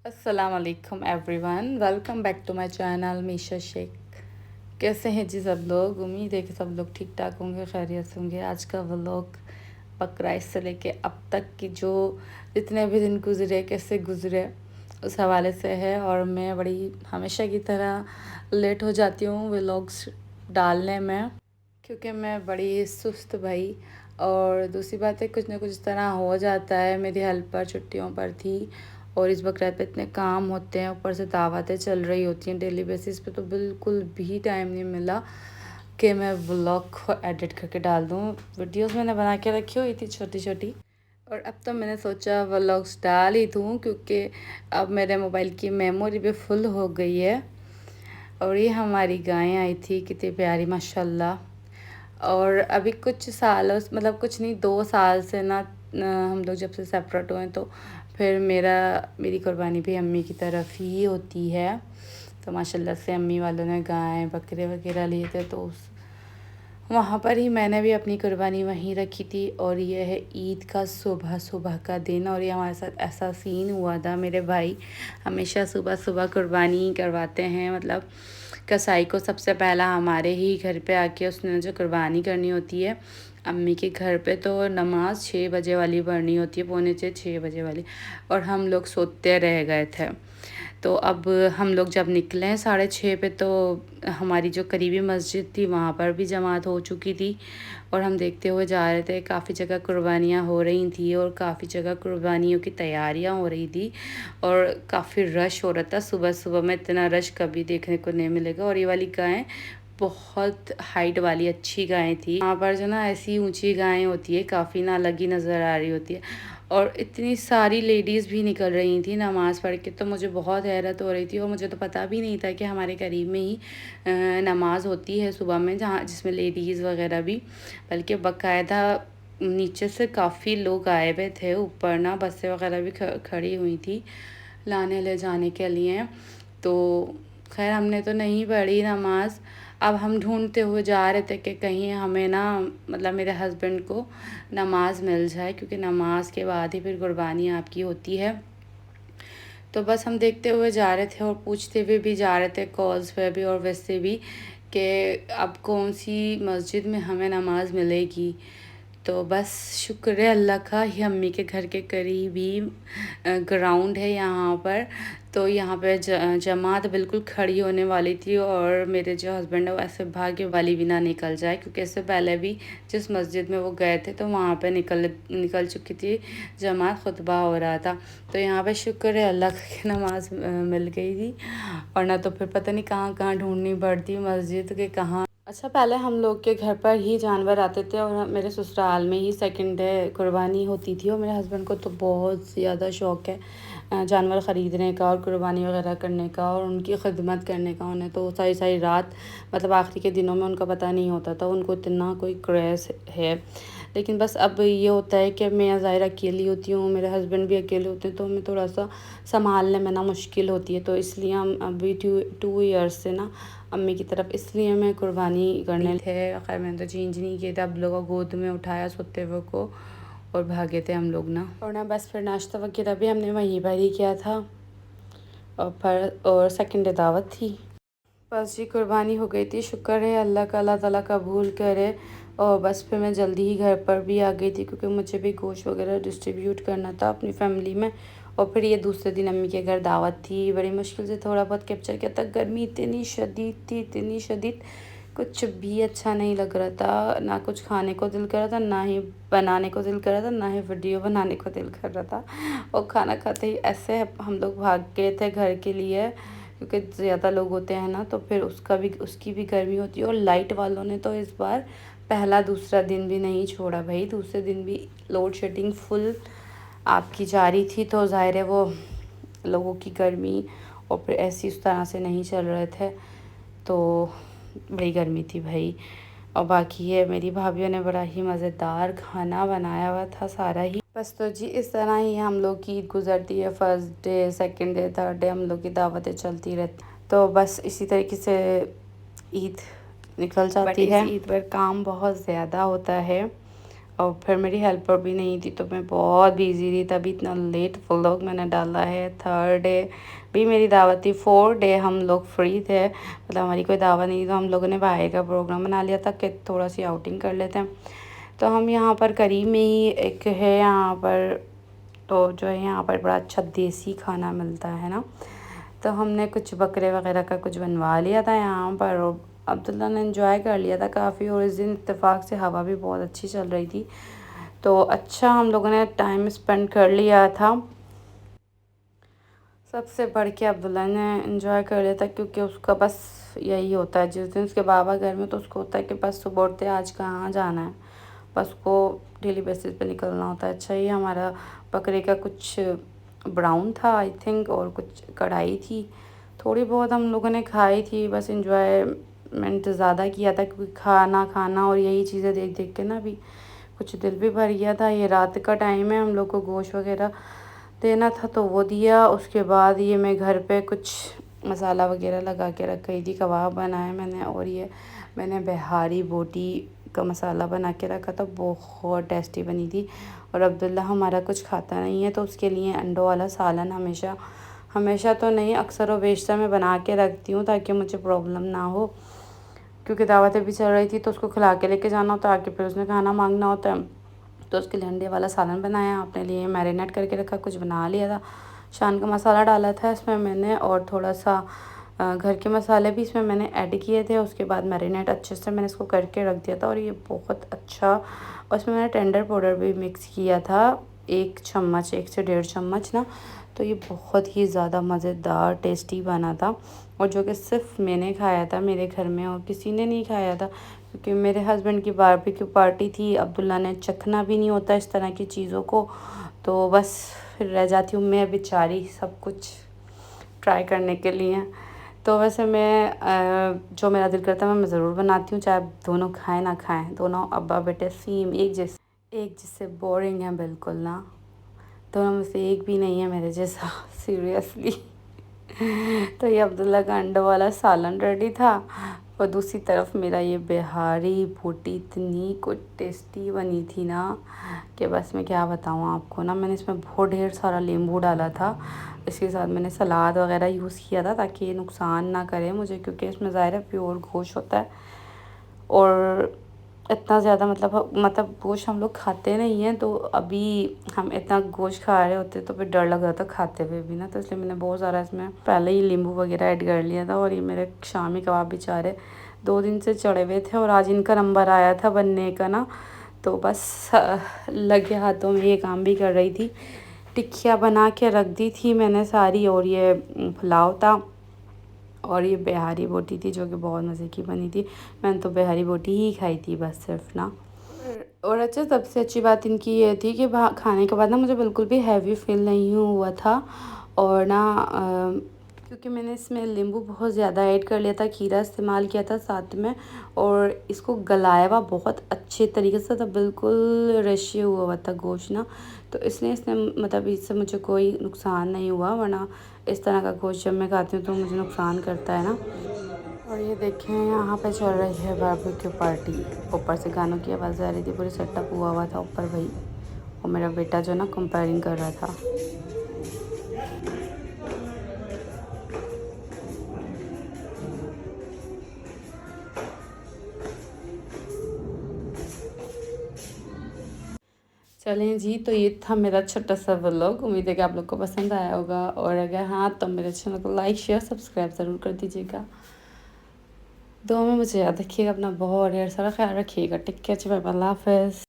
अस्सलाम वालेकुम everyone, welcome back to my channel Misha Shaikh. कैसे हैं जी सब लोग? उम्मीद है कि सब लोग ठीक ठाक होंगे, खैरियत से होंगे। आज का व्लॉग बकरा ईद से लेके अब तक की जो जितने भी दिन गुजरे, कैसे गुजरे, उस हवाले से है। और मैं बड़ी हमेशा की तरह लेट हो जाती हूँ व्लॉग्स डालने में, क्योंकि मैं बड़ी सुस्त भाई। और दूसरी बात है, कुछ ना कुछ इस तरह हो जाता है। मेरी हेल्पर छुट्टियों पर थी और इस बकरीद पे इतने काम होते हैं, ऊपर से दावतें चल रही होती हैं डेली बेसिस पे, तो बिल्कुल भी टाइम नहीं मिला कि मैं व्लॉग को एडिट करके डाल दूँ। वीडियोस मैंने बना के रखी हुई थी छोटी छोटी, और अब तो मैंने सोचा व्लॉग्स डाल ही दूँ, क्योंकि अब मेरे मोबाइल की मेमोरी भी फुल हो गई है। और ये हमारी गाय आई थी, कितनी प्यारी माशाल्लाह। और अभी कुछ सालों, मतलब कुछ नहीं, 2 साल से ना हम लोग जब से सेपरेट हुए तो फिर मेरी कुर्बानी भी अम्मी की तरफ ही होती है। तो माशाल्लाह से अम्मी वालों ने गाय बकरे वगैरह लिए थे, तो उस वहाँ पर ही मैंने भी अपनी कुर्बानी वहीं रखी थी। और ये है ईद का सुबह सुबह का दिन, और ये हमारे साथ ऐसा सीन हुआ था। मेरे भाई हमेशा सुबह सुबह कुर्बानी करवाते हैं, मतलब कसाई को सबसे पहला हमारे ही घर पे आके उसने जो कुर्बानी करनी होती है। अम्मी के घर पे तो नमाज 6 बजे वाली पढ़नी होती है, पौने 6 बजे वाली, और हम लोग सोते रह गए थे। तो अब हम लोग जब निकले 6:30 पे, तो हमारी जो करीबी मस्जिद थी वहाँ पर भी जमात हो चुकी थी। और हम देखते हुए जा रहे थे, काफ़ी जगह कुर्बानियाँ हो रही थी और काफ़ी जगह कुर्बानियों की तैयारियाँ हो रही थी, और काफ़ी रश हो रहा था। सुबह सुबह में इतना रश कभी देखने को नहीं मिलेगा। और ये वाली गाय बहुत हाइट वाली अच्छी गाय थी। वहाँ पर जो ना ऐसी ऊंची गायें होती है, काफ़ी ना अलग नज़र आ रही होती है। और इतनी सारी लेडीज़ भी निकल रही थी नमाज़ पढ़ के, तो मुझे बहुत हैरत हो रही थी। और मुझे तो पता भी नहीं था कि हमारे करीब में ही नमाज़ होती है सुबह में, जहाँ जिसमें लेडीज़ वगैरह भी, बल्कि बाकायदा नीचे से काफ़ी लोग आए हुए थे। ऊपर ना बसें वगैरह भी खड़ी हुई थी लाने ले जाने के लिए। तो खैर हमने तो नहीं पढ़ी नमाज़। अब हम ढूंढते हुए जा रहे थे कि कहीं हमें ना, मतलब मेरे हस्बैंड को नमाज़ मिल जाए, क्योंकि नमाज के बाद ही फिर कुर्बानी आपकी होती है। तो बस हम देखते हुए जा रहे थे और पूछते हुए भी जा रहे थे कॉल्स पे भी और वैसे भी, कि अब कौन सी मस्जिद में हमें नमाज़ मिलेगी। तो बस शुक्र है अल्लाह का, ही अम्मी के घर के करीब ही ग्राउंड है यहाँ पर। तो यहाँ पे जमात बिल्कुल खड़ी होने वाली थी, और मेरे जो हस्बैंड है वो ऐसे भाग्य वाली भी ना निकल जाए, क्योंकि इससे पहले भी जिस मस्जिद में वो गए थे तो वहाँ पे निकल चुकी थी जमात, खुतबा हो रहा था। तो यहाँ पे शुक्र है अल्लाह की नमाज मिल गई थी, और ना तो फिर पता नहीं कहाँ कहाँ ढूंढनी पड़ती मस्जिद के कहाँ। अच्छा, पहले हम लोग के घर पर ही जानवर आते थे, और मेरे ससुराल में ही सेकंड डे कुर्बानी होती थी। और मेरे हस्बैंड को तो बहुत ज़्यादा शौक़ है जानवर ख़रीदने का और कुर्बानी वगैरह करने का और उनकी खिदमत करने का। उन्हें तो सारी सारी रात, मतलब आखिरी के दिनों में उनका पता नहीं होता था, उनको इतना कोई क्रेज़ है। लेकिन बस अब ये होता है कि मैं ज़ाहिर अकेली होती हूँ, मेरे हस्बैंड भी अकेले होते हैं, तो हमें थोड़ा सा संभालने में ना मुश्किल होती है। तो इसलिए हम अभी 2 ईयर्स से ना अम्मी की तरफ इसलिए मैं कुर्बानी करने थे। खैर मैंने तो चेंज नहीं किया था, अब लोगों को गोद में उठाया सोते हुए को, और भागे थे हम लोग ना। और ना बस फिर नाश्ता वगैरह भी हमने वहीं पर ही किया था, और सेकंड डे दावत थी। बस जी कुर्बानी हो गई थी, शुक्र है अल्लाह का, अल्लाह ताला कबूल करे। और बस फिर मैं जल्दी ही घर पर भी आ गई थी, क्योंकि मुझे भी गोश्त वगैरह डिस्ट्रीब्यूट करना था अपनी फैमिली में। और फिर ये दूसरे दिन अम्मी के घर दावत थी, बड़ी मुश्किल से थोड़ा बहुत कैप्चर किया था। गर्मी इतनी शदीद थी, इतनी शदीद, कुछ भी अच्छा नहीं लग रहा था। ना कुछ खाने को दिल कर रहा था, ना ही बनाने को दिल कर रहा था, ना ही वीडियो बनाने को दिल कर रहा था। और खाना खाते ही ऐसे हम लोग भाग गए थे घर के लिए, क्योंकि ज़्यादा लोग होते हैं ना, तो फिर उसकी भी गर्मी होती है। और लाइट वालों ने तो इस बार पहला दूसरा दिन भी नहीं छोड़ा भाई, दूसरे दिन भी लोड शेडिंग फुल आपकी जारी थी। तो ज़ाहिर है वो लोगों की गर्मी, और फिर ऐसी उस तरह से नहीं चल रहे थे, तो बड़ी गर्मी थी भाई। और बाकी है मेरी भाभीयों ने बड़ा ही मज़ेदार खाना बनाया हुआ था सारा ही। बस तो जी इस तरह ही हम लोग की ईद गुज़रती है। First day, second day, third day हम लोग की दावतें चलती रहती। तो बस इसी तरीके से ईद निकल जाती है। ईद पर काम बहुत ज़्यादा होता है, और फिर मेरी हेल्पर भी नहीं थी तो मैं बहुत बिज़ी थी, तभी इतना लेट व्लॉग मैंने डाला है। थर्ड डे भी मेरी दावत थी, फोर्थ डे हम लोग फ्री थे, मतलब हमारी कोई दावत नहीं, तो हम लोगों ने बाहर का प्रोग्राम बना लिया था कि थोड़ा सी आउटिंग कर लेते हैं। तो हम यहाँ पर करीब में ही एक है यहाँ पर, तो जो है यहाँ पर बड़ा अच्छा देसी खाना मिलता है ना, तो हमने कुछ बकरे वगैरह का कुछ बनवा लिया था यहाँ पर, और अब्दुल्ला ने एंजॉय कर लिया था काफ़ी। और इस दिन इत्तेफाक से हवा भी बहुत अच्छी चल रही थी, तो अच्छा हम लोगों ने टाइम स्पेंड कर लिया था। सबसे बढ़ के अब्दुल्ला ने एंजॉय कर लिया था, क्योंकि उसका बस यही होता है, जिस दिन उसके बाबा घर में तो उसको होता है कि बस सुबह उठते आज कहाँ जाना है, बस उसको डेली बेसिस पे निकलना होता है। अच्छा, ये हमारा बकरे का कुछ ब्राउन था आई थिंक, और कुछ कढ़ाई थी, थोड़ी बहुत हम लोगों ने खाई थी, बस इंजॉयमेंट ज़्यादा किया था, क्योंकि खाना खाना और यही चीज़ें देख देख के ना भी कुछ दिल भी भर गया था। ये रात का टाइम है, हम लोग को गोश्त वगैरह देना था तो वो दिया। उसके बाद ये मैं घर पे कुछ मसाला वगैरह लगा के रख गई थी, कबाब बनाए मैंने, और ये मैंने बिहारी बोटी का मसाला बना के रखा था, बहुत टेस्टी बनी थी। और अब्दुल्ला हमारा कुछ खाता नहीं है, तो उसके लिए अंडों वाला सालन हमेशा हमेशा तो नहीं, अक्सर व बेशतर मैं बना के रखती हूँ, ताकि मुझे प्रॉब्लम ना हो, क्योंकि दावतें भी चल रही थी तो उसको खिला के लेके जाना होता है, आके फिर उसने खाना मांगना होता है। तो उसके लिए अंडे वाला सालन बनाया, अपने लिए मैरिनेट करके रखा, कुछ बना लिया था, शान का मसाला डाला था इसमें मैंने, और थोड़ा सा घर के मसाले भी इसमें मैंने ऐड किए थे। उसके बाद मैरिनेट अच्छे से मैंने इसको करके रख दिया था, और ये बहुत अच्छा, और इसमें मैंने टेंडर पाउडर भी मिक्स किया था, 1 चम्मच, 1 से 1.5 चम्मच ना, तो ये बहुत ही ज़्यादा मज़ेदार टेस्टी बना था, और जो कि सिर्फ मैंने खाया था मेरे घर में, और किसी ने नहीं खाया था, क्योंकि मेरे हस्बैंड की बारबेक्यू पार्टी थी। अब्दुल्ला ने चखना भी नहीं होता इस तरह की चीज़ों को, तो बस फिर रह जाती हूँ मैं बेचारी सब कुछ ट्राई करने के लिए। तो वैसे मैं जो मेरा दिल करता है मैं ज़रूर बनाती हूँ, चाहे दोनों खाएं ना खाएं, दोनों अब्बा बेटे सेम एक जिससे बोरिंग है बिल्कुल ना, दोनों में से एक भी नहीं है मेरे जैसा सीरियसली। तो ये अब्दुल्ला का अंडों वाला सालन रेडी था, और दूसरी तरफ मेरा ये बिहारी बोटी इतनी कुछ टेस्टी बनी थी ना, कि बस मैं क्या बताऊँ आपको ना। मैंने इसमें बहुत ढेर सारा नींबू डाला था, इसके साथ मैंने सलाद वगैरह यूज़ किया था, ताकि ये नुकसान ना करे मुझे, क्योंकि इसमें ज़ाहिर है प्योर गोश्त होता है, और इतना ज़्यादा मतलब गोश्त हम लोग खाते नहीं हैं, तो अभी हम इतना गोश्त खा रहे होते तो फिर डर लग रहा था खाते हुए भी ना, तो इसलिए मैंने बहुत सारा इसमें पहले ही नींबू वगैरह ऐड कर लिया था। और ये मेरे शामी कबाब बेचारे 2 दिन से चढ़े हुए थे, और आज इनका नंबर आया था बनने का ना, तो बस लगे हाथों में ये काम भी कर रही थी। टिक्कियाँ बना के रख दी थी मैंने सारी, और ये पुलाव था, और ये बिहारी बोटी थी जो कि बहुत मज़े की बनी थी। मैंने तो बिहारी बोटी ही खाई थी बस सिर्फ ना। और अच्छा, सबसे अच्छी बात इनकी ये थी कि खाने के बाद ना मुझे बिल्कुल भी हैवी फील नहीं हुआ था, और ना क्योंकि मैंने इसमें नींबू बहुत ज़्यादा ऐड कर लिया था, खीरा इस्तेमाल किया था साथ में, और इसको गलाया हुआ बहुत अच्छे तरीके से था, बिल्कुल रशी हुआ था गोश्त ना, तो इसलिए इसने मतलब इससे मुझे कोई नुकसान नहीं हुआ, वरना इस तरह का गोश्त जब मैं खाती हूँ तो मुझे नुकसान करता है ना। और ये देखें यहाँ पे चल रही है बारबेक्यू पार्टी, ऊपर से गानों की आवाज़ आ रही थी, पूरी सेटअप हुआ था ऊपर भाई, और मेरा बेटा जो ना कंपेयरिंग कर रहा था। चलें जी, तो ये था मेरा छोटा सा व्लॉग, उम्मीद है कि आप लोग को पसंद आया होगा, और अगर हाँ तो मेरे चैनल को लाइक शेयर सब्सक्राइब ज़रूर कर दीजिएगा। दुआ में मुझे याद रखिएगा, अपना बहुत ढेर सारा ख्याल रखिएगा। टेक केयर, बाय बाय, अल्लाह हाफ़िज़।